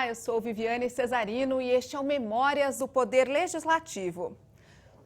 Olá, eu sou Viviane Cesarino e este é o Memórias do Poder Legislativo.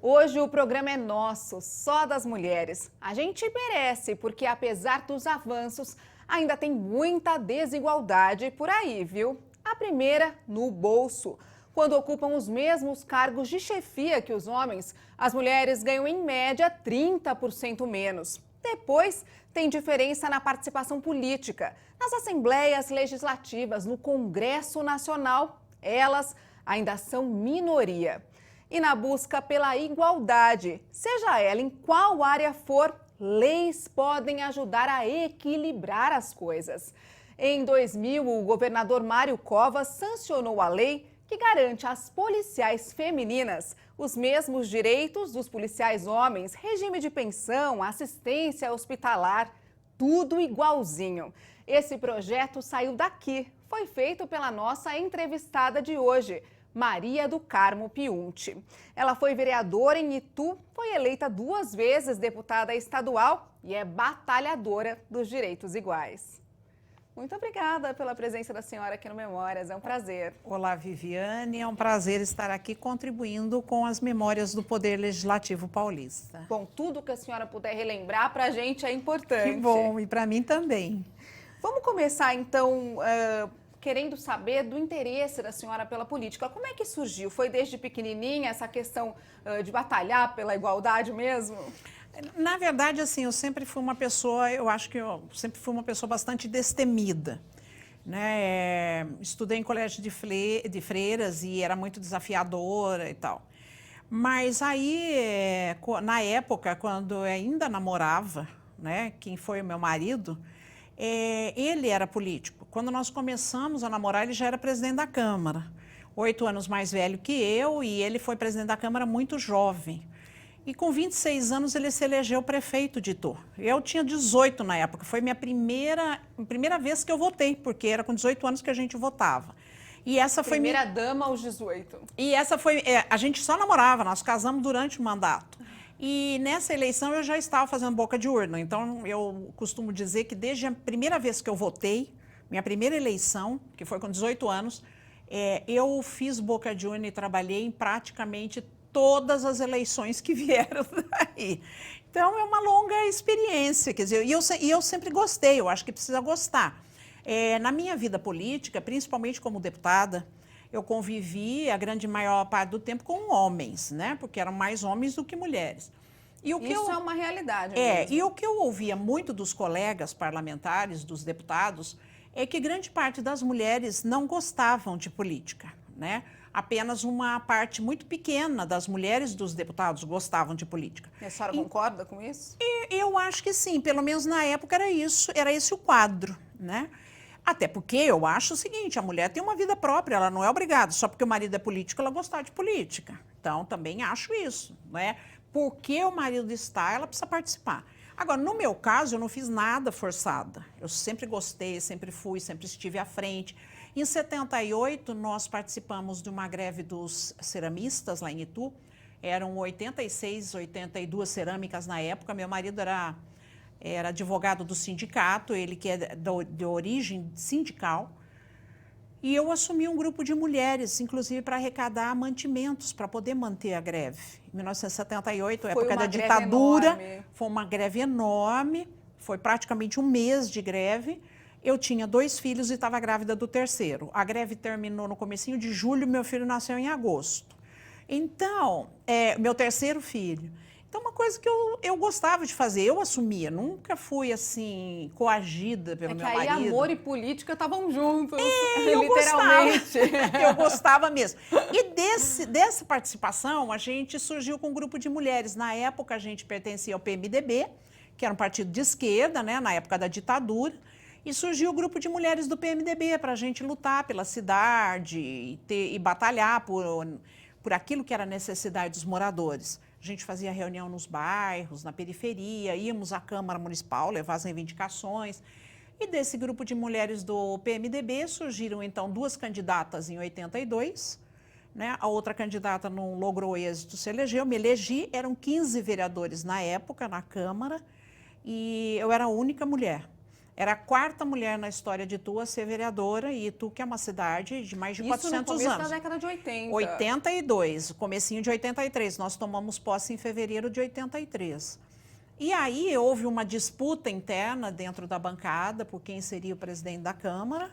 Hoje o programa é nosso, só das mulheres. A gente merece, porque apesar dos avanços, ainda tem muita desigualdade por aí, viu? A primeira, no bolso. Quando ocupam os mesmos cargos de chefia que os homens, as mulheres ganham em média 30% menos. Depois, tem diferença na participação política. Nas assembleias legislativas, no Congresso Nacional, elas ainda são minoria. E na busca pela igualdade, seja ela em qual área for, leis podem ajudar a equilibrar as coisas. Em 2000, o governador Mário Covas sancionou a lei que garante às policiais femininas os mesmos direitos dos policiais homens, regime de pensão, assistência hospitalar, tudo igualzinho. Esse projeto saiu daqui, foi feito pela nossa entrevistada de hoje, Maria do Carmo Piunti. Ela foi vereadora em Itu, foi eleita 2 vezes deputada estadual e é batalhadora dos direitos iguais. Muito obrigada pela presença da senhora aqui no Memórias, é um prazer. Olá, Viviane, é um prazer estar aqui contribuindo com as memórias do Poder Legislativo paulista. Bom, tudo que a senhora puder relembrar para a gente é importante. Que bom, e para mim também. Vamos começar então querendo saber do interesse da senhora pela política. Como é que surgiu? Foi desde pequenininha essa questão de batalhar pela igualdade mesmo? Na verdade, assim, eu sempre fui uma pessoa, eu acho que eu sempre fui uma pessoa bastante destemida, né? Estudei em colégio de freiras e era muito desafiadora e tal. Mas aí, na época, quando eu ainda namorava, né, quem foi o meu marido, ele era político. Quando nós começamos a namorar, ele já era presidente da Câmara, 8 anos mais velho que eu, e ele foi presidente da Câmara muito jovem. E com 26 anos ele se elegeu prefeito de Itu. Eu tinha 18 na época, foi minha primeira vez que eu votei, porque era com 18 anos que a gente votava. E essa foi primeira dama aos 18. E essa foi, a gente só namorava, nós casamos durante o mandato. E nessa eleição eu já estava fazendo boca de urna, então eu costumo dizer que desde a primeira vez que eu votei, minha primeira eleição, que foi com 18 anos, eu fiz boca de urna e trabalhei em praticamente todas as eleições que vieram daí. Então, é uma longa experiência, quer dizer, e eu sempre gostei, eu acho que precisa gostar. Na minha vida política, principalmente como deputada, eu convivi a grande maior parte do tempo com homens, né? Porque eram mais homens do que mulheres. E o que Isso é uma realidade mesmo. E o que eu ouvia muito dos colegas parlamentares, dos deputados, é que grande parte das mulheres não gostavam de política, né? Apenas uma parte muito pequena das mulheres dos deputados gostavam de política. E a senhora concorda com isso? Eu acho que sim, pelo menos na época era esse o quadro, né? Até porque eu acho o seguinte, a mulher tem uma vida própria, ela não é obrigada, só porque o marido é político, ela gostar de política. Então, também acho isso, né? Porque o marido está, ela precisa participar. Agora, no meu caso, eu não fiz nada forçada. Eu sempre gostei, sempre fui, sempre estive à frente. Em 78, nós participamos de uma greve dos ceramistas lá em Itu. Eram 86, 82 cerâmicas na época. Meu marido era advogado do sindicato, ele que é de origem sindical. E eu assumi um grupo de mulheres, inclusive para arrecadar mantimentos, para poder manter a greve. Em 1978, época da ditadura, foi uma greve enorme, foi praticamente 1 mês de greve. Eu tinha 2 filhos e estava grávida do 3º. A greve terminou no comecinho de julho, meu filho nasceu em agosto. Então, meu 3º filho. Então, uma coisa que eu gostava de fazer, eu assumia, nunca fui, assim, coagida pelo meu marido. Aí amor e política estavam juntos, literalmente. Eu gostava mesmo. E dessa participação, a gente surgiu com um grupo de mulheres. Na época, a gente pertencia ao PMDB, que era um partido de esquerda, né, na época da ditadura. E surgiu o grupo de mulheres do PMDB para a gente lutar pela cidade e batalhar por aquilo que era a necessidade dos moradores. A gente fazia reunião nos bairros, na periferia, íamos à Câmara Municipal levar as reivindicações. E desse grupo de mulheres do PMDB surgiram, então, 2 candidatas em 82. Né? A outra candidata não logrou êxito, se elegeu, me elegi. Eram 15 vereadores na época, na Câmara, e eu era a única mulher. Era a quarta mulher na história de Itu a ser vereadora, e Itu, que é uma cidade de mais de 400 anos. Isso no começo da década de 80. 82, comecinho de 83. Nós tomamos posse em fevereiro de 83. E aí houve uma disputa interna dentro da bancada por quem seria o presidente da Câmara.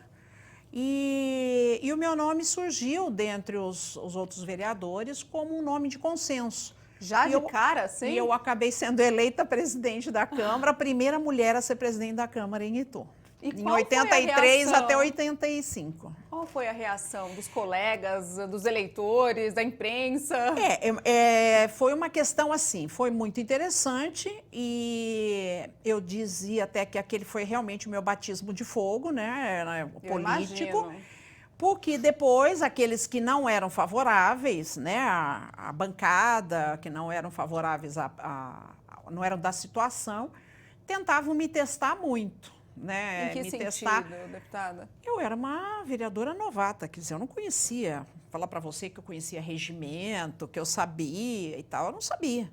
E o meu nome surgiu dentre os outros vereadores como um nome de consenso. Já de cara, sim? E eu acabei sendo eleita presidente da Câmara, a primeira mulher a ser presidente da Câmara em Itu. E em 83 até 85. Qual foi a reação dos colegas, dos eleitores, da imprensa? Foi uma questão assim, foi muito interessante, e eu dizia até que aquele foi realmente o meu batismo de fogo, né, político. Imagino. Porque depois, aqueles que não eram favoráveis, né, a bancada, que não eram favoráveis, não eram da situação, tentavam me testar muito. Né, em que sentido, deputada? Eu era uma vereadora novata, quer dizer, eu não conhecia, falar para você que eu conhecia regimento, que eu sabia e tal, eu não sabia.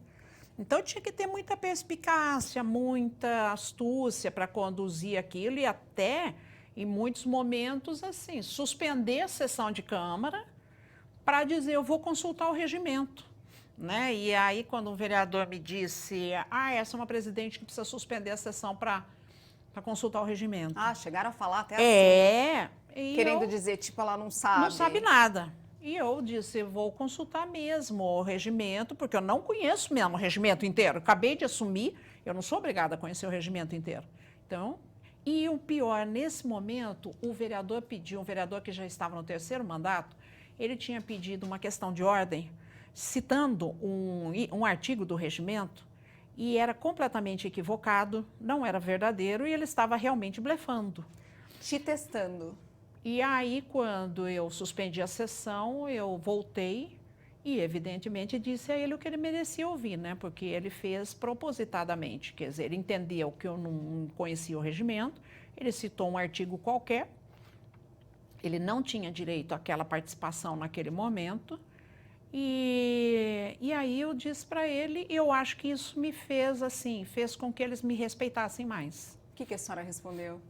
Então, eu tinha que ter muita perspicácia, muita astúcia para conduzir aquilo e até, em muitos momentos, assim, suspender a sessão de Câmara para dizer, eu vou consultar o regimento. Né? E aí, quando um vereador me disse, essa é uma presidente que precisa suspender a sessão para consultar o regimento. Chegaram a falar até assim? Querendo eu, dizer, tipo, ela não sabe. Não sabe nada. E eu disse, vou consultar mesmo o regimento, porque eu não conheço mesmo o regimento inteiro. Acabei de assumir, eu não sou obrigada a conhecer o regimento inteiro. Então, e o pior, nesse momento, um vereador que já estava no terceiro mandato, ele tinha pedido uma questão de ordem, citando um artigo do regimento, e era completamente equivocado, não era verdadeiro, e ele estava realmente blefando. Te testando. E aí, quando eu suspendi a sessão, eu voltei e, evidentemente, disse a ele o que ele merecia ouvir, né? Porque ele fez propositadamente, quer dizer, ele entendeu que eu não conhecia o regimento, ele citou um artigo qualquer, ele não tinha direito àquela participação naquele momento. E aí eu disse para ele, eu acho que isso me fez com que eles me respeitassem mais. O que a senhora respondeu?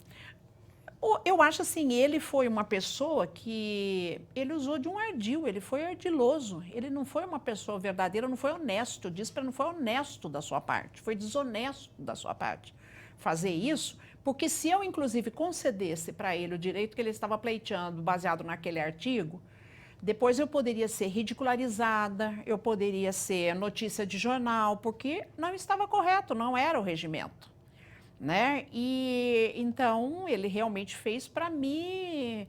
Eu acho assim, ele foi uma pessoa que, ele usou de um ardil, ele foi ardiloso, ele não foi uma pessoa verdadeira, não foi honesto, eu disse para ele, não foi honesto da sua parte, foi desonesto da sua parte fazer isso, porque se eu inclusive concedesse para ele o direito que ele estava pleiteando baseado naquele artigo, depois eu poderia ser ridicularizada, eu poderia ser notícia de jornal, porque não estava correto, não era o regimento. Né? E então ele realmente fez para mim,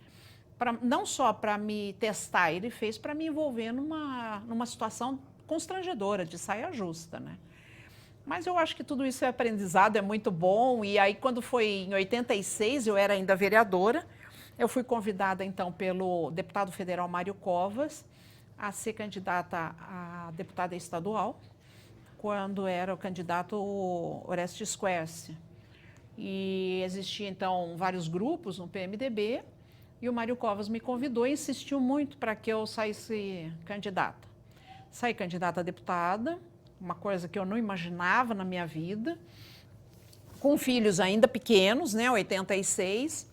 não só para me testar, ele fez para me envolver numa situação constrangedora, de saia justa. Né? Mas eu acho que tudo isso é aprendizado, é muito bom. E aí, quando foi em 86, eu era ainda vereadora, eu fui convidada, então, pelo deputado federal Mário Covas a ser candidata a deputada estadual, quando era o candidato Orestes Quercia. E existia, então, vários grupos no PMDB, e o Mário Covas me convidou e insistiu muito para que eu saísse candidata. Saí candidata a deputada, uma coisa que eu não imaginava na minha vida, com filhos ainda pequenos, né, 86.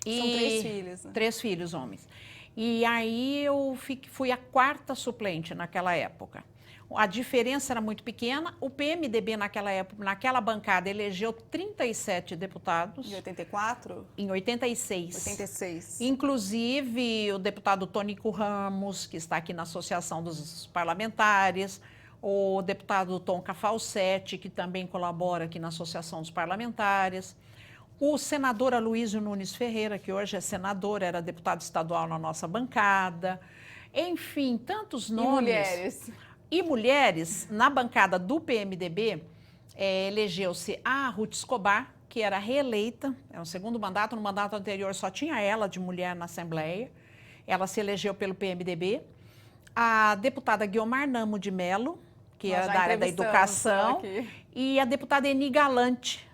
São 3 filhos. Né? 3 filhos, homens. E aí eu fui a quarta suplente naquela época. A diferença era muito pequena. O PMDB naquela época, naquela bancada, elegeu 37 deputados. Em 84? Em 86. 86. Inclusive o deputado Tônico Ramos, que está aqui na Associação dos Parlamentares, o deputado Tom Cafalcetti, que também colabora aqui na Associação dos Parlamentares, o senador Aloysio Nunes Ferreira, que hoje é senador, era deputado estadual na nossa bancada. Enfim, tantos nomes. E mulheres? E mulheres, na bancada do PMDB, elegeu-se a Ruth Escobar, que era reeleita, é um segundo mandato, no mandato anterior só tinha ela de mulher na Assembleia, ela se elegeu pelo PMDB. A deputada Guiomar Namo de Mello, que era da área da educação, e a deputada Eni Galante,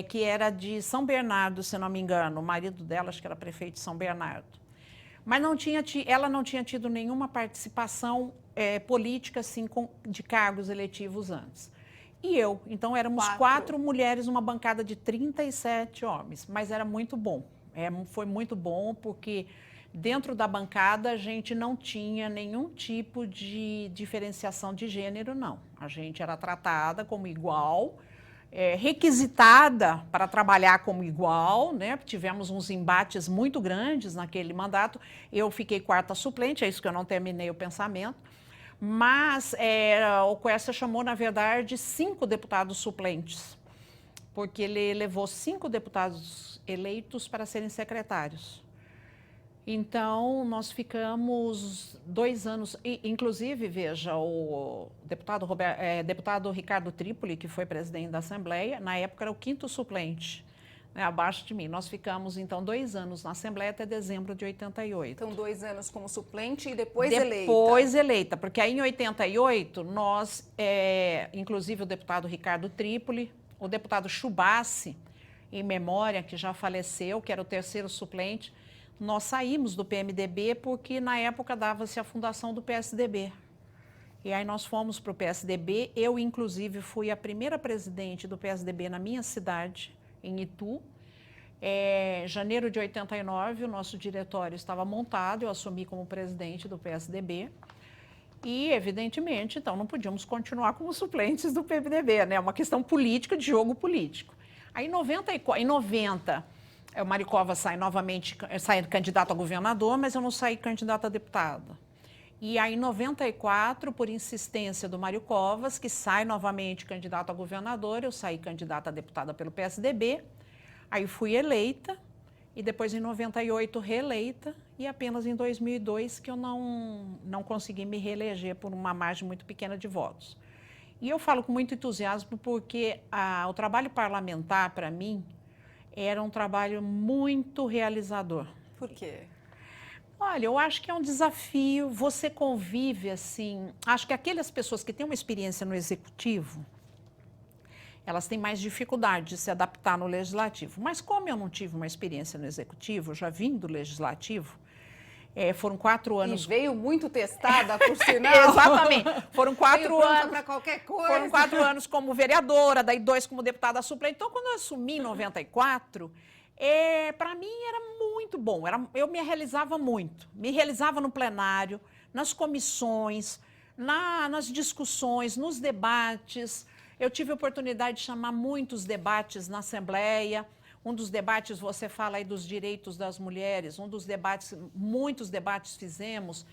que era de São Bernardo, se não me engano, o marido dela acho que era prefeito de São Bernardo. Mas ela não tinha tido nenhuma participação política assim, de cargos eletivos antes. e eu. Então, éramos 4 mulheres numa bancada de 37 homens. Mas era muito bom. Foi muito bom porque dentro da bancada a gente não tinha nenhum tipo de diferenciação de gênero, não. A gente era tratada como igual, requisitada para trabalhar como igual, né? Tivemos uns embates muito grandes naquele mandato. Eu fiquei 4ª suplente, é isso que eu não terminei o pensamento. Mas o Quércia chamou, na verdade, 5 deputados suplentes, porque ele levou 5 deputados eleitos para serem secretários. Então, nós ficamos 2 anos, inclusive, veja, o deputado Ricardo Trípoli, que foi presidente da Assembleia, na época era o 5º suplente, né, abaixo de mim. Nós ficamos, então, 2 anos na Assembleia até dezembro de 88. Então, 2 anos como suplente e depois eleita. Depois eleita, porque aí em 88, nós, inclusive o deputado Ricardo Trípoli, o deputado Chubassi, em memória, que já faleceu, que era o 3º suplente, nós saímos do PMDB porque, na época, dava-se a fundação do PSDB. E aí nós fomos para o PSDB. Eu, inclusive, fui a primeira presidente do PSDB na minha cidade, em Itu. Janeiro de 89, o nosso diretório estava montado, eu assumi como presidente do PSDB. E, evidentemente, então, não podíamos continuar como suplentes do PMDB, né? É uma questão política, de jogo político. Aí, em 90, o Mário Covas sai novamente, sai candidato a governador, mas eu não saí candidata a deputada. E aí, em 94, por insistência do Mário Covas, que sai novamente candidato a governador, eu saí candidata a deputada pelo PSDB, aí fui eleita, e depois, em 98, reeleita, e apenas em 2002 que eu não consegui me reeleger por uma margem muito pequena de votos. E eu falo com muito entusiasmo porque o trabalho parlamentar, para mim, era um trabalho muito realizador. Por quê? Olha, eu acho que é um desafio, você convive assim, acho que aquelas pessoas que têm uma experiência no executivo, elas têm mais dificuldade de se adaptar no legislativo. Mas como eu não tive uma experiência no executivo, já vim do legislativo, foram 4 anos... E veio muito testada, por sinal. Exatamente. Foram 4 anos... para qualquer coisa. Foram 4 anos como vereadora, daí 2 como deputada suplente. Então, quando eu assumi em 94, para mim era muito bom. Eu me realizava muito. Me realizava no plenário, nas comissões, nas discussões, nos debates. Eu tive a oportunidade de chamar muitos debates na Assembleia. Um dos debates, você fala aí dos direitos das mulheres, muitos debates fizemos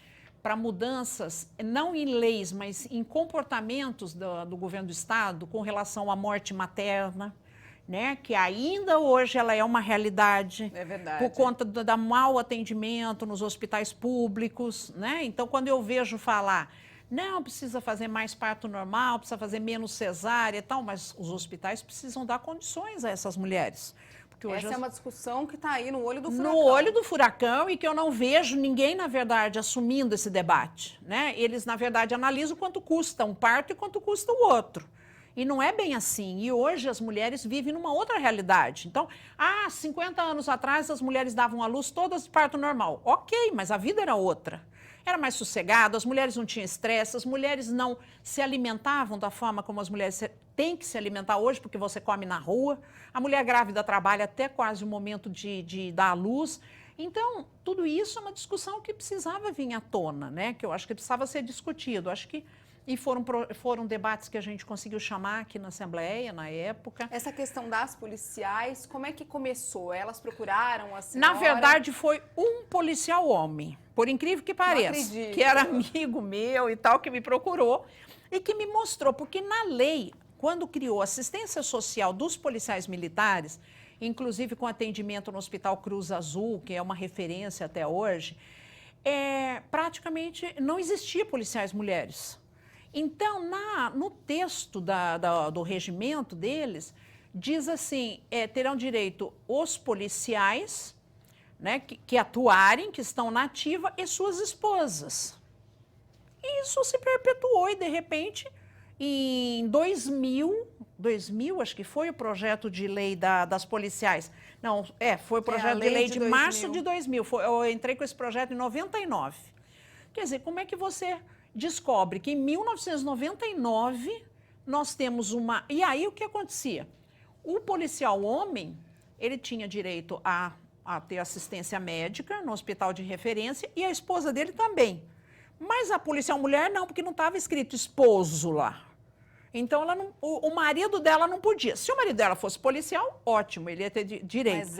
para mudanças, não em leis, mas em comportamentos do governo do Estado com relação à morte materna, né? Que ainda hoje ela é uma realidade. É verdade. Por conta do mau atendimento nos hospitais públicos, né? Então, quando eu vejo falar, não, precisa fazer mais parto normal, precisa fazer menos cesárea e tal, mas os hospitais precisam dar condições a essas mulheres. Essa é uma discussão que está aí no olho do furacão. No olho do furacão, e que eu não vejo ninguém, na verdade, assumindo esse debate, né? Eles, na verdade, analisam quanto custa um parto e quanto custa o outro. E não é bem assim. E hoje as mulheres vivem numa outra realidade. Então, 50 anos atrás as mulheres davam à luz todas de parto normal. Ok, mas a vida era outra. Era mais sossegado, as mulheres não tinham estresse, as mulheres não se alimentavam da forma como as mulheres têm que se alimentar hoje, porque você come na rua. A mulher grávida trabalha até quase o momento de dar à luz. Então, tudo isso é uma discussão que precisava vir à tona, né? Que eu acho que precisava ser discutido. E foram debates que a gente conseguiu chamar aqui na Assembleia, na época. Essa questão das policiais, como é que começou? Elas procuraram a senhora? Na verdade, foi um policial homem, por incrível que pareça, que era amigo meu e tal, que me procurou e que me mostrou, porque na lei, quando criou assistência social dos policiais militares, inclusive com atendimento no Hospital Cruz Azul, que é uma referência até hoje, praticamente não existia policiais mulheres. Então, no texto do regimento deles, diz assim, terão direito os policiais, né, que atuarem, que estão na ativa, e suas esposas. E isso se perpetuou e, de repente, em 2000, acho que foi o projeto de lei das policiais. Não, foi o projeto de lei de março de 2000. Eu entrei com esse projeto em 99. Quer dizer, como é que você descobre que em 1999 nós temos uma... E aí o que acontecia? O policial homem, ele tinha direito a ter assistência médica no hospital de referência e a esposa dele também. Mas a policial mulher não, porque não estava escrito esposo lá. Então, o marido dela não podia. Se o marido dela fosse policial, ótimo, ele ia ter direito. Mas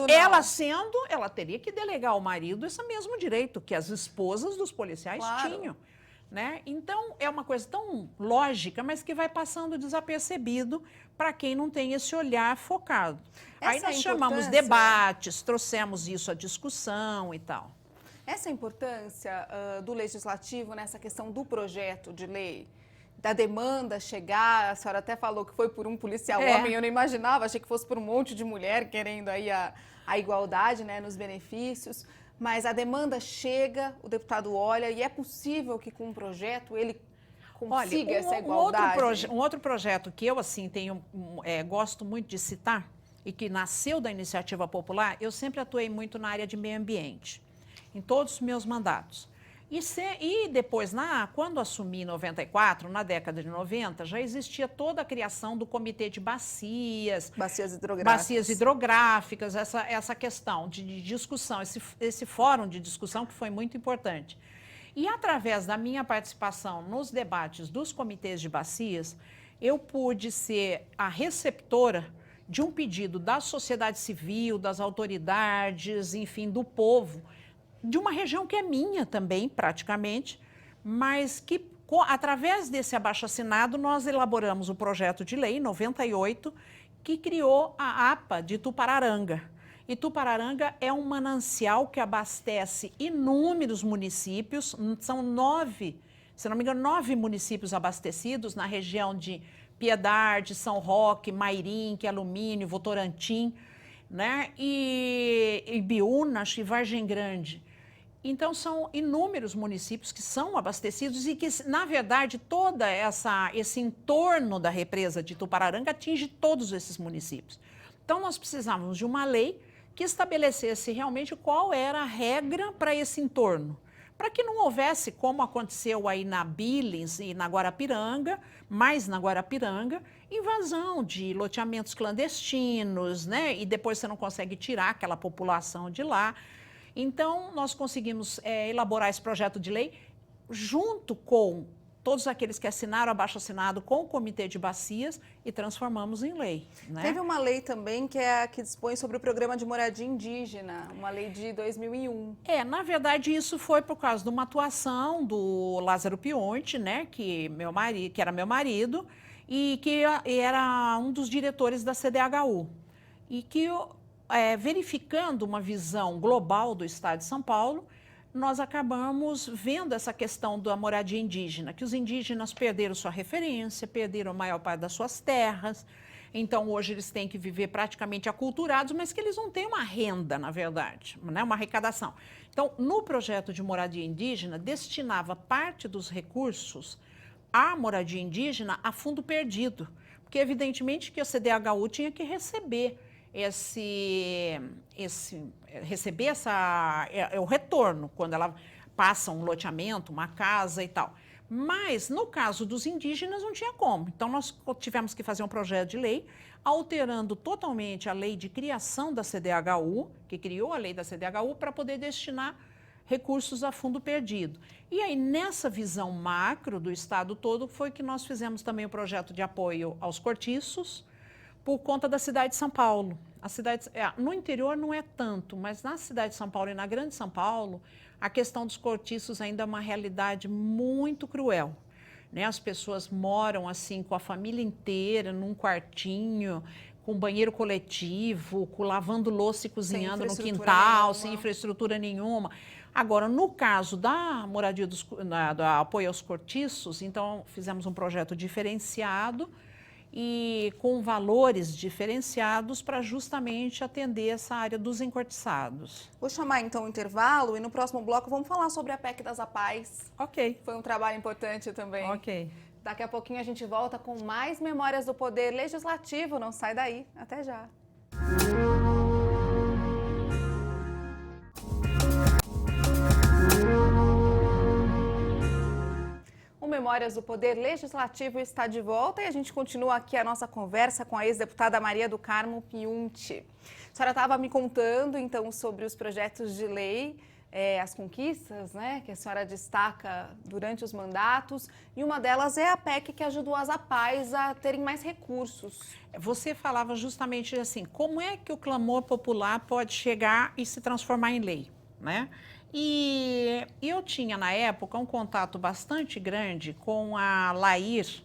ela sendo, ela teria que delegar ao marido esse mesmo direito que as esposas dos policiais tinham. Né? Então, é uma coisa tão lógica, mas que vai passando desapercebido para quem não tem esse olhar focado. Aí nós chamamos debates, trouxemos isso à discussão e tal. Essa é a importância do legislativo nessa questão do projeto de lei, da demanda chegar, a senhora até falou que foi por um policial homem, eu não imaginava, achei que fosse por um monte de mulher querendo aí a igualdade, né, nos benefícios, mas a demanda chega, o deputado olha e é possível que com um projeto ele consiga essa igualdade? Um outro projeto que eu assim gosto muito de citar e que nasceu da iniciativa popular, eu sempre atuei muito na área de meio ambiente, em todos os meus mandatos. E depois, quando assumi em 94, na década de 90, já existia toda a criação do Comitê de Bacias Hidrográficas, essa questão de discussão, esse fórum de discussão que foi muito importante. E através da minha participação nos debates dos comitês de bacias, eu pude ser a receptora de um pedido da sociedade civil, das autoridades, enfim, do povo, de uma região que é minha também, praticamente, mas que, através desse abaixo-assinado, nós elaboramos o projeto de lei, em 98, que criou a APA de Tupararanga. E Tupararanga é um manancial que abastece inúmeros municípios, são 9, se não me engano, 9 municípios abastecidos na região de Piedade, São Roque, Mairim, que é Alumínio, Votorantim, né? E Ibiúna e Vargem Grande. Então, são inúmeros municípios que são abastecidos e que, na verdade, todo esse entorno da represa de Tupararanga atinge todos esses municípios. Então, nós precisávamos de uma lei que estabelecesse realmente qual era a regra para esse entorno, para que não houvesse, como aconteceu aí na Billings e na Guarapiranga, mais na Guarapiranga, invasão de loteamentos clandestinos, né? E depois você não consegue tirar aquela população de lá. Então, nós conseguimos elaborar esse projeto de lei junto com todos aqueles que assinaram abaixo-assinado com o Comitê de Bacias e transformamos em lei. Né? Teve uma lei também que é a que dispõe sobre o programa de moradia indígena, uma lei de 2001. Na verdade, isso foi por causa de uma atuação do Lázaro Pionte, né, que era meu marido, e que era um dos diretores da CDHU. E que, verificando uma visão global do Estado de São Paulo, nós acabamos vendo essa questão da moradia indígena, que os indígenas perderam sua referência, perderam a maior parte das suas terras, então hoje eles têm que viver praticamente aculturados, mas que eles não têm uma renda, na verdade, né? Uma arrecadação. Então, no projeto de moradia indígena, destinava parte dos recursos à moradia indígena a fundo perdido, porque evidentemente que a CDHU tinha que receber o retorno, quando ela passa um loteamento, uma casa e tal. Mas, no caso dos indígenas, não tinha como. Então, nós tivemos que fazer um projeto de lei, alterando totalmente a lei de criação da CDHU, que criou a lei da CDHU, para poder destinar recursos a fundo perdido. E aí, nessa visão macro do Estado todo, foi que nós fizemos também o projeto de apoio aos cortiços, por conta da cidade de São Paulo. No interior não é tanto, mas na cidade de São Paulo e na Grande São Paulo, a questão dos cortiços ainda é uma realidade muito cruel. Né? As pessoas moram assim com a família inteira, num quartinho, com banheiro coletivo, lavando louça e cozinhando no quintal, sem infraestrutura nenhuma. Agora, no caso da moradia do apoio aos cortiços, então fizemos um projeto diferenciado, e com valores diferenciados para justamente atender essa área dos encortiçados. Vou chamar então o intervalo e no próximo bloco vamos falar sobre a PEC das APAES. Ok. Foi um trabalho importante também. Ok. Daqui a pouquinho a gente volta com mais Memórias do Poder Legislativo. Não sai daí. Até já. O Memórias do Poder Legislativo está de volta e a gente continua aqui a nossa conversa com a ex-deputada Maria do Carmo Piunti. A senhora estava me contando, então, sobre os projetos de lei, as conquistas, né, que a senhora destaca durante os mandatos, e uma delas é a PEC que ajudou as APAES a terem mais recursos. Você falava justamente assim, como é que o clamor popular pode chegar e se transformar em lei, né? E eu tinha, na época, um contato bastante grande com a Lair,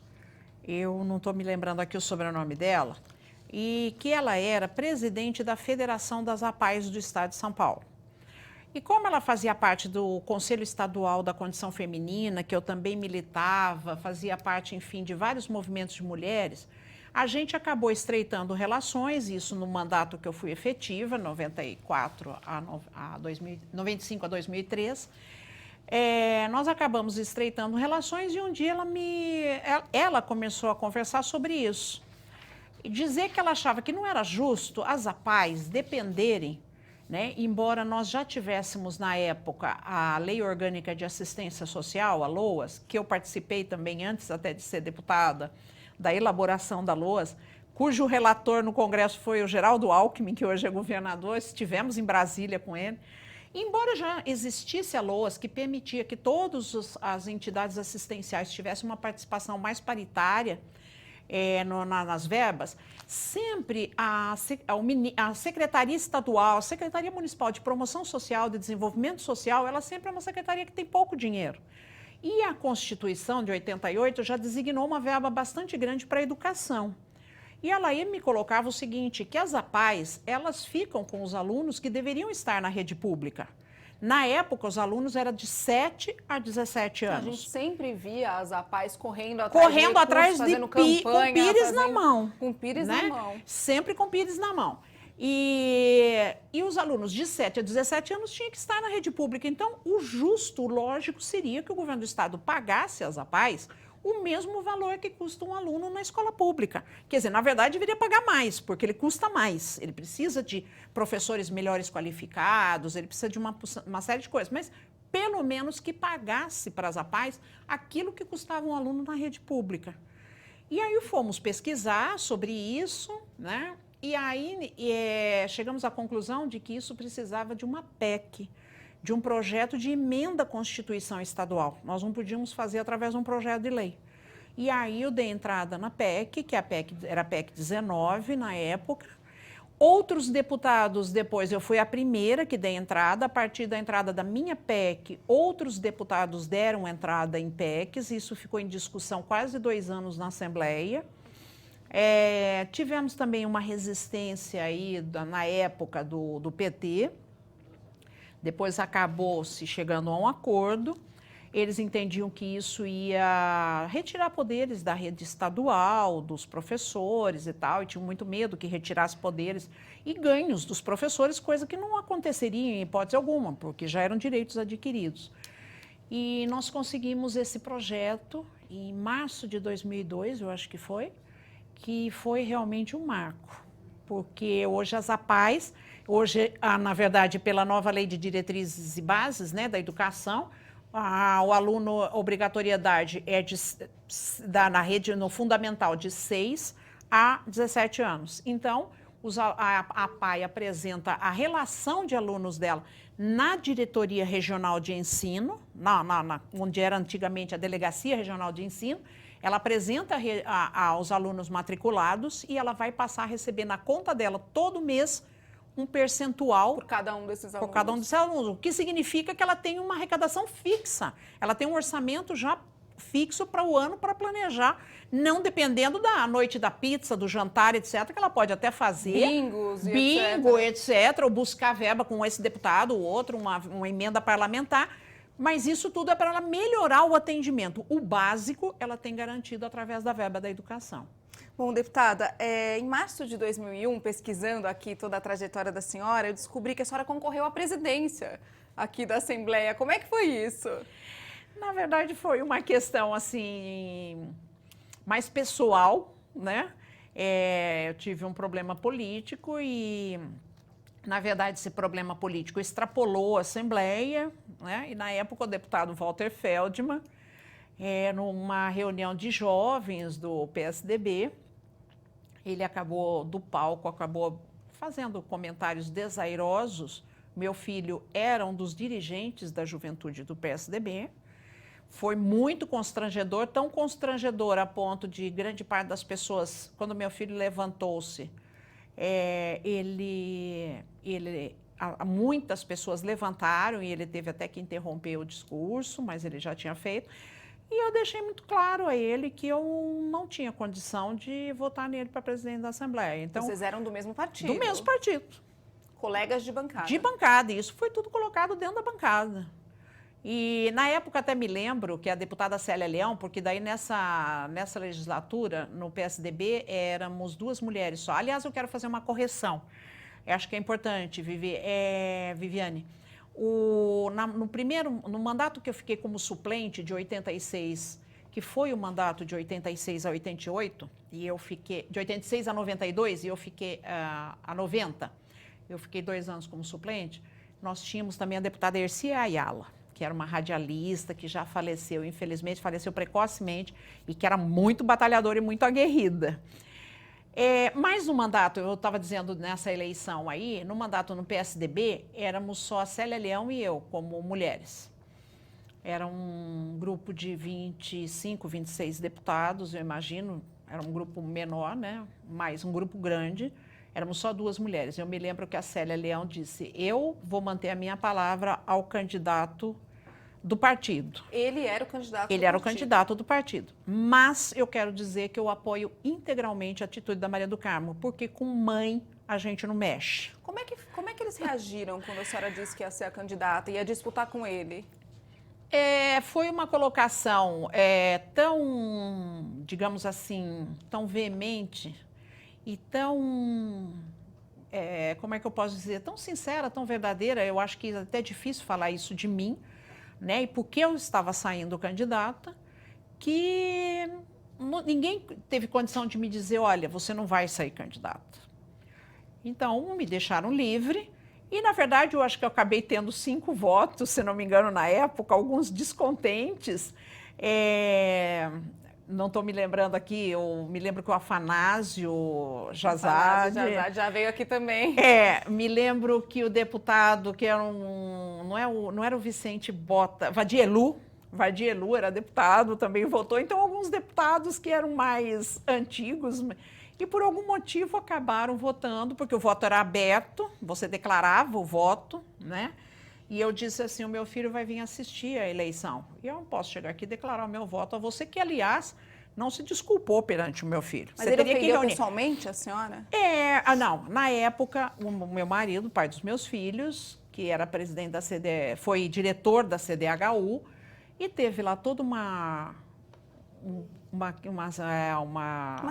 eu não estou me lembrando aqui o sobrenome dela, e que ela era presidente da Federação das APAES do Estado de São Paulo. E como ela fazia parte do Conselho Estadual da Condição Feminina, que eu também militava, fazia parte, enfim, de vários movimentos de mulheres, a gente acabou estreitando relações, isso no mandato que eu fui efetiva, 95 a 2003. Nós acabamos estreitando relações e um dia ela começou a conversar sobre isso. E dizer que ela achava que não era justo as APAES dependerem, né, embora nós já tivéssemos na época a Lei Orgânica de Assistência Social, a LOAS, que eu participei também antes até de ser deputada, da elaboração da LOAS, cujo relator no Congresso foi o Geraldo Alckmin, que hoje é governador, estivemos em Brasília com ele. Embora já existisse a LOAS, que permitia que todas as entidades assistenciais tivessem uma participação mais paritária nas verbas, sempre a Secretaria Estadual, a Secretaria Municipal de Promoção Social, de Desenvolvimento Social, ela sempre é uma secretaria que tem pouco dinheiro. E a Constituição de 88 já designou uma verba bastante grande para a educação. E ela aí me colocava o seguinte, que as APAES, elas ficam com os alunos que deveriam estar na rede pública. Na época, os alunos eram de 7 a 17 anos. A gente sempre via as APAES correndo atrás fazendo campanha, com pires na mão. Com pires né? na mão. Sempre com pires na mão. E os alunos de 7 a 17 anos tinham que estar na rede pública. Então, o justo, o lógico, seria que o governo do estado pagasse às APAES o mesmo valor que custa um aluno na escola pública. Quer dizer, na verdade, deveria pagar mais, porque ele custa mais. Ele precisa de professores melhores qualificados, ele precisa de uma série de coisas. Mas, pelo menos, que pagasse para as APAES aquilo que custava um aluno na rede pública. E aí fomos pesquisar sobre isso, né? E aí chegamos à conclusão de que isso precisava de uma PEC, de um projeto de emenda à Constituição Estadual. Nós não podíamos fazer através de um projeto de lei. E aí eu dei entrada na PEC, que era a PEC 19 na época. Outros deputados, depois eu fui a primeira que dei entrada, a partir da entrada da minha PEC, outros deputados deram entrada em PECs, isso ficou em discussão quase 2 anos na Assembleia. Tivemos também uma resistência aí na época do PT, depois acabou-se chegando a um acordo, eles entendiam que isso ia retirar poderes da rede estadual, dos professores e tal, e tinham muito medo que retirasse poderes e ganhos dos professores, coisa que não aconteceria em hipótese alguma, porque já eram direitos adquiridos. E nós conseguimos esse projeto em março de 2002, eu acho que foi realmente um marco, porque hoje as APAES, na verdade, pela nova lei de diretrizes e bases, né, da educação, o aluno, obrigatoriedade na rede, no fundamental, de 6 a 17 anos. Então, a APAE apresenta a relação de alunos dela na diretoria regional de ensino, onde era antigamente a Delegacia Regional de Ensino. Ela apresenta aos alunos matriculados e ela vai passar a receber na conta dela todo mês um percentual por cada um desses alunos. Por cada um desses alunos, o que significa que ela tem uma arrecadação fixa. Ela tem um orçamento já fixo para o ano para planejar, não dependendo da noite da pizza, do jantar, etc., que ela pode até fazer. Bingo, etc., ou buscar verba com esse deputado, o outro, uma emenda parlamentar. Mas isso tudo é para ela melhorar o atendimento. O básico ela tem garantido através da verba da educação. Bom, deputada, em março de 2001, pesquisando aqui toda a trajetória da senhora, eu descobri que a senhora concorreu à presidência aqui da Assembleia. Como é que foi isso? Na verdade, foi uma questão assim mais pessoal, né? Eu tive um problema político e, na verdade, esse problema político extrapolou a Assembleia, né? E, na época, o deputado Walter Feldman, numa reunião de jovens do PSDB. Ele do palco acabou fazendo comentários desairosos. Meu filho era um dos dirigentes da juventude do PSDB. Foi muito constrangedor, tão constrangedor a ponto de grande parte das pessoas, quando meu filho levantou-se, muitas pessoas levantaram e ele teve até que interromper o discurso, mas ele já tinha feito. E eu deixei muito claro a ele que eu não tinha condição de votar nele para presidente da Assembleia. Então, vocês eram do mesmo partido? Do mesmo partido. Colegas de bancada? De bancada, e isso foi tudo colocado dentro da bancada. E na época até me lembro que a deputada Célia Leão, porque daí nessa legislatura, no PSDB, éramos 2 mulheres só. Aliás, eu quero fazer uma correção. Eu acho que é importante, Viviane. No mandato que eu fiquei como suplente de 86, que foi o mandato de 86 a 88, e eu fiquei de 86 a 92 e eu fiquei a 90, eu fiquei 2 anos como suplente. Nós tínhamos também a deputada Ercia Ayala, que era uma radialista que já faleceu, infelizmente faleceu precocemente, e que era muito batalhadora e muito aguerrida. Mas no mandato, eu estava dizendo nessa eleição aí, no mandato no PSDB, éramos só a Célia Leão e eu, como mulheres. Era um grupo de 25, 26 deputados, eu imagino, era um grupo menor, né? Mas um grupo grande, éramos só 2 mulheres. Eu me lembro que a Célia Leão disse, eu vou manter a minha palavra ao candidato do partido. Ele era o candidato Ele era o candidato do partido. Mas eu quero dizer que eu apoio integralmente a atitude da Maria do Carmo, porque com mãe a gente não mexe. Como é que eles reagiram quando a senhora disse que ia ser a candidata e ia disputar com ele? Foi uma colocação tão, digamos assim, tão veemente e tão, como é que eu posso dizer, tão sincera, tão verdadeira. Eu acho que é até difícil falar isso de mim, né? E porque eu estava saindo candidata, que ninguém teve condição de me dizer, olha, você não vai sair candidata. Então, me deixaram livre. E, na verdade, eu acho que eu acabei tendo 5 votos, se não me engano, na época, alguns descontentes. Não estou me lembrando aqui, eu me lembro que o Afanásio Jazade já veio aqui também. Me lembro que o deputado, que era não era o Vicente Bota, Vadielu era deputado, também votou. Então, alguns deputados que eram mais antigos e por algum motivo acabaram votando, porque o voto era aberto, você declarava o voto, né? E eu disse assim, o meu filho vai vir assistir a eleição. E eu não posso chegar aqui e declarar o meu voto a você, que, aliás, não se desculpou perante o meu filho. Mas ele ofendeu pessoalmente a senhora? Não. Na época, o meu marido, pai dos meus filhos, que era presidente da CDE, foi diretor da CDHU, e teve lá toda uma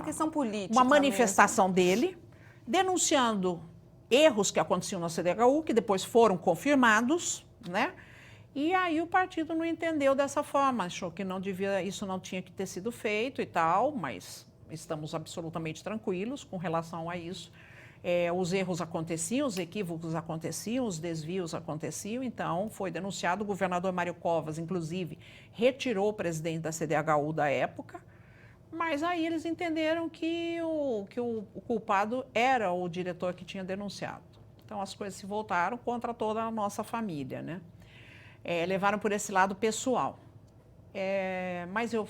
questão política. Uma manifestação dele, denunciando erros que aconteciam na CDHU, que depois foram confirmados, né? E aí o partido não entendeu dessa forma, achou que isso não tinha que ter sido feito e tal, mas estamos absolutamente tranquilos com relação a isso. Os erros aconteciam, os equívocos aconteciam, os desvios aconteciam, então foi denunciado. O governador Mário Covas, inclusive, retirou o presidente da CDHU da época, mas aí eles entenderam que o culpado era o diretor que tinha denunciado. Então as coisas se voltaram contra toda a nossa família, né? Levaram por esse lado pessoal. Mas eu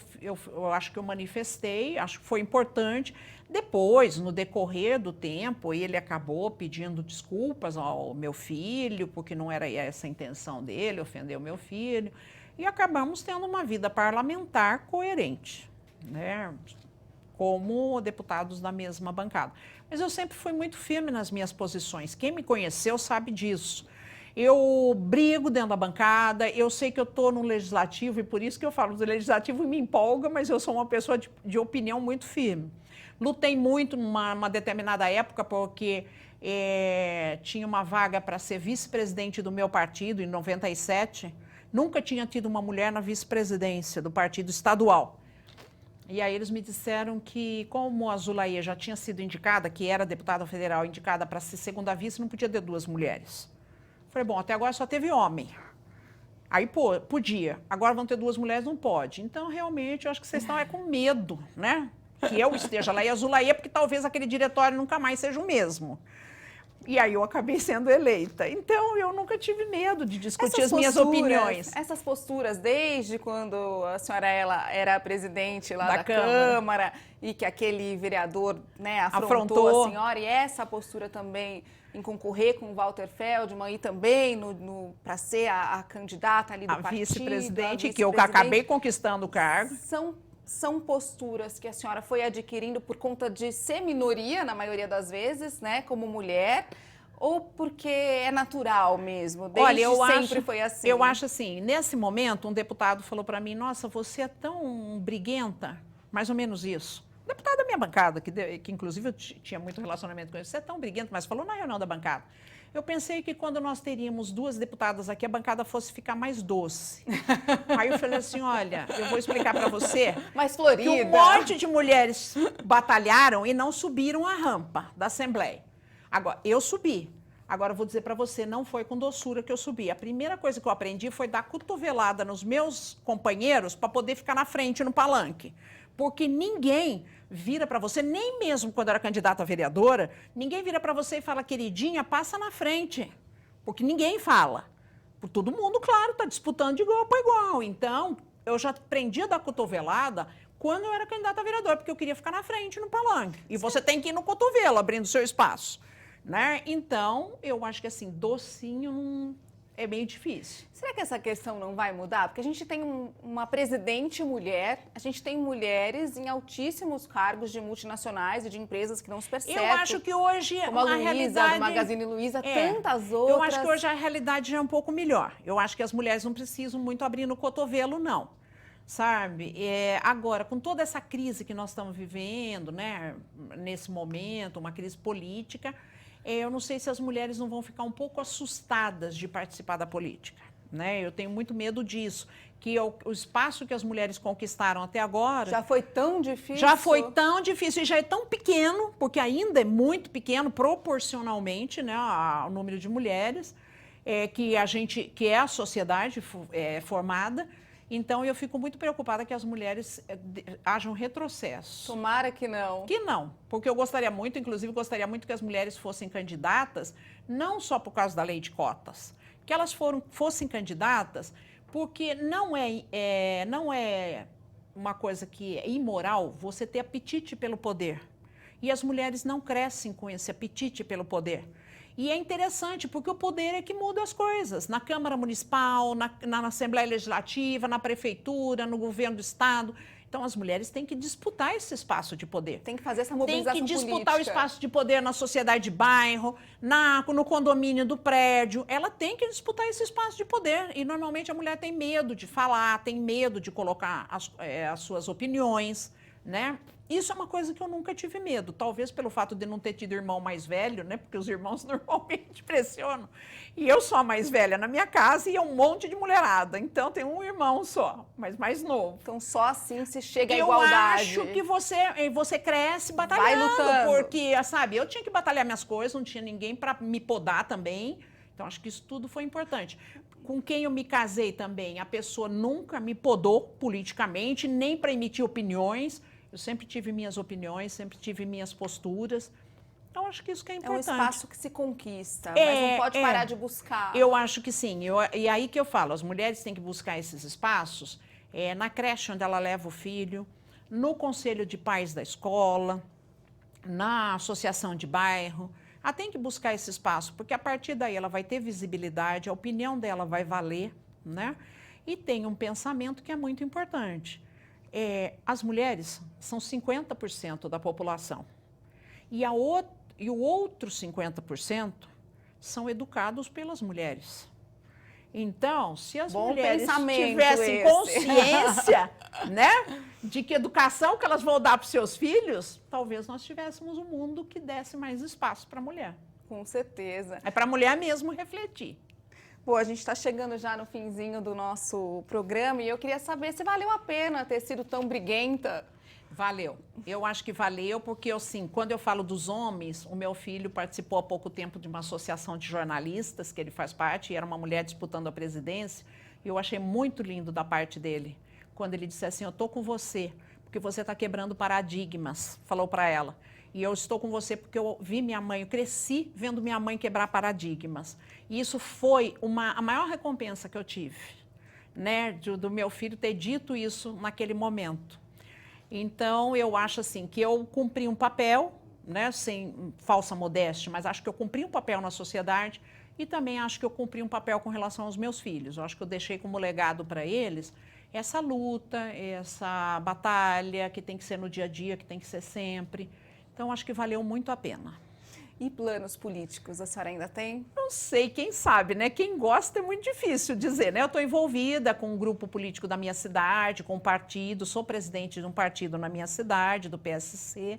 acho que eu manifestei, acho que foi importante. Depois, no decorrer do tempo, ele acabou pedindo desculpas ao meu filho, porque não era essa a intenção dele, ofender o meu filho. E acabamos tendo uma vida parlamentar coerente, né? Como deputados da mesma bancada. Mas eu sempre fui muito firme nas minhas posições. Quem me conheceu sabe disso. Eu brigo dentro da bancada, eu sei que eu estou no legislativo e por isso que eu falo do legislativo me empolga, mas eu sou uma pessoa de opinião muito firme. Lutei muito numa determinada época porque tinha uma vaga para ser vice-presidente do meu partido em 97. Nunca tinha tido uma mulher na vice-presidência do partido estadual. E aí eles me disseram que, como a Zulaia já tinha sido indicada, que era deputada federal indicada para ser segunda vice, não podia ter 2 mulheres. Falei, bom, até agora só teve homem. Aí, pô, podia. Agora vão ter 2 mulheres, não pode. Então, realmente, eu acho que vocês estão com medo, né? Que eu esteja lá e a Zulaia, porque talvez aquele diretório nunca mais seja o mesmo. E aí eu acabei sendo eleita. Então, eu nunca tive medo de discutir as minhas opiniões. Essas posturas, desde quando a senhora era a presidente lá da Câmara. Câmara e que aquele vereador, né, afrontou a senhora, e essa postura também em concorrer com o Walter Feldman e também para ser a candidata ali do partido. Vice-presidente, que eu acabei conquistando o cargo. São posturas que a senhora foi adquirindo por conta de ser minoria, na maioria das vezes, né, como mulher, ou porque é natural mesmo? Desde sempre foi assim? Eu acho assim, nesse momento, um deputado falou para mim, nossa, você é tão briguenta, mais ou menos isso. O deputado da minha bancada, que inclusive eu tinha muito relacionamento com ele, você é tão briguento, mas falou na reunião da bancada. Eu pensei que quando nós teríamos 2 deputadas aqui, a bancada fosse ficar mais doce. Aí eu falei assim, olha, eu vou explicar para você mais florida. Que um monte de mulheres batalharam e não subiram a rampa da Assembleia. Agora, eu subi. Agora, eu vou dizer para você, não foi com doçura que eu subi. A primeira coisa que eu aprendi foi dar cotovelada nos meus companheiros para poder ficar na frente no palanque. Porque ninguém vira para você, nem mesmo quando era candidata a vereadora, ninguém vira para você e fala, queridinha, passa na frente. Porque ninguém fala. Por todo mundo, claro, está disputando de igual para igual. Então, eu já aprendi a dar cotovelada quando eu era candidata a vereadora, porque eu queria ficar na frente no palanque. E você tem que ir no cotovelo, abrindo o seu espaço. Né? Então, eu acho que assim, docinho é meio difícil. Será que essa questão não vai mudar? Porque a gente tem uma presidente mulher, a gente tem mulheres em altíssimos cargos de multinacionais e de empresas que não se percebem. Eu acho que hoje como a Luísa, realidade... do Magazine Luiza, tantas outras... Eu acho que hoje a realidade já é um pouco melhor. Eu acho que as mulheres não precisam muito abrir no cotovelo, não. Sabe? Agora, com toda essa crise que nós estamos vivendo, né, nesse momento, uma crise política... eu não sei se as mulheres não vão ficar um pouco assustadas de participar da política, né? Eu tenho muito medo disso, que o espaço que as mulheres conquistaram até agora... Já foi tão difícil? Já foi tão difícil e já é tão pequeno, porque ainda é muito pequeno proporcionalmente, né, ao número de mulheres que é a sociedade formada. Então, eu fico muito preocupada que as mulheres hajam retrocesso. Tomara que não. Que não, porque eu gostaria muito, inclusive, gostaria muito que as mulheres fossem candidatas, não só por causa da lei de cotas, que elas fossem candidatas, porque não é uma coisa que é imoral você ter apetite pelo poder. E as mulheres não crescem com esse apetite pelo poder. E é interessante, porque o poder é que muda as coisas. Na Câmara Municipal, na Assembleia Legislativa, na Prefeitura, no governo do Estado. Então, as mulheres têm que disputar esse espaço de poder. Tem que fazer essa mobilização política. Tem que disputar o espaço de poder na sociedade de bairro, no condomínio do prédio. Ela tem que disputar esse espaço de poder. E, normalmente, a mulher tem medo de falar, tem medo de colocar as suas opiniões, né? Isso é uma coisa que eu nunca tive medo, talvez pelo fato de não ter tido irmão mais velho, né? Porque os irmãos normalmente pressionam. E eu sou a mais velha na minha casa e é um monte de mulherada. Então tem um irmão só, mas mais novo. Então só assim se chega à igualdade. Eu acho que você cresce batalhando. Vai lutando. Porque, sabe, eu tinha que batalhar minhas coisas, não tinha ninguém para me podar também. Então acho que isso tudo foi importante. Com quem eu me casei também, a pessoa nunca me podou politicamente, nem para emitir opiniões. Eu sempre tive minhas opiniões, sempre tive minhas posturas. Então, acho que isso que é importante. É um espaço que se conquista, mas não pode parar de buscar. Eu acho que sim. E aí que eu falo, as mulheres têm que buscar esses espaços na creche onde ela leva o filho, no conselho de pais da escola, na associação de bairro. Ela tem que buscar esse espaço, porque a partir daí ela vai ter visibilidade, a opinião dela vai valer, né? E tem um pensamento que é muito importante. As mulheres são 50% da população. E o outro 50% são educados pelas mulheres. Então, se as mulheres tivessem consciência, né, de que educação que elas vão dar para os seus filhos, talvez nós tivéssemos um mundo que desse mais espaço para a mulher. Com certeza. É para a mulher mesmo refletir. Bom, a gente está chegando já no finzinho do nosso programa e eu queria saber se valeu a pena ter sido tão briguenta. Valeu. Eu acho que valeu porque, assim, quando eu falo dos homens, o meu filho participou há pouco tempo de uma associação de jornalistas, que ele faz parte, e era uma mulher disputando a presidência, Eu achei muito lindo da parte dele, quando ele disse assim, eu estou com você, porque você está quebrando paradigmas, falou para ela. E eu estou com você porque eu vi minha mãe, eu cresci vendo minha mãe quebrar paradigmas. E isso foi a maior recompensa que eu tive, né, do meu filho ter dito isso naquele momento. Então, eu acho assim, que eu cumpri um papel, né, sem falsa modéstia, mas acho que eu cumpri um papel na sociedade e também acho que eu cumpri um papel com relação aos meus filhos. Eu acho que eu deixei como legado para eles essa luta, essa batalha que tem que ser no dia a dia, que tem que ser sempre. Então, acho que valeu muito a pena. E planos políticos, a senhora ainda tem? Não sei, quem sabe, né? Quem gosta é muito difícil dizer, né? Eu estou envolvida com um grupo político da minha cidade, com um partido, sou presidente de um partido na minha cidade, do PSC,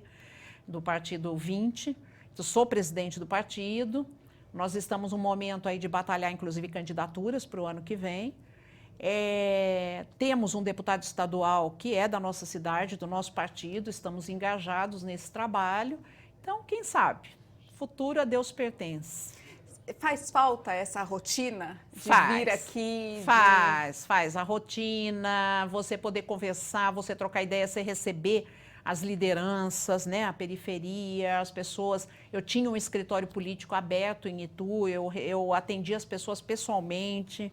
do Partido 20, sou presidente do partido. Nós estamos num momento aí de batalhar, inclusive, candidaturas para o ano que vem. Temos um deputado estadual que é da nossa cidade, do nosso partido, estamos engajados nesse trabalho. Então, quem sabe? Futuro a Deus pertence. Faz falta essa rotina de vir aqui? Faz. A rotina, você poder conversar, você trocar ideia, você receber as lideranças, né, a periferia, as pessoas. Eu tinha um escritório político aberto em Itu, eu atendia as pessoas pessoalmente,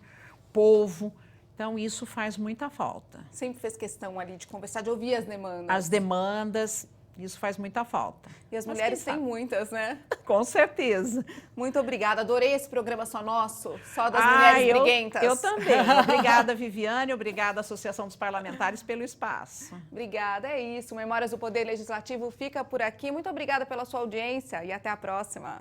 povo. Então, isso faz muita falta. Sempre fez questão ali de conversar, de ouvir as demandas. As demandas, isso faz muita falta. E as mulheres têm muitas, né? Com certeza. Muito obrigada, adorei esse programa Só Nosso, só das mulheres briguentas. Eu também. Obrigada, Viviane, obrigada, Associação dos Parlamentares, pelo espaço. Obrigada, é isso. Memórias do Poder Legislativo fica por aqui. Muito obrigada pela sua audiência e até a próxima.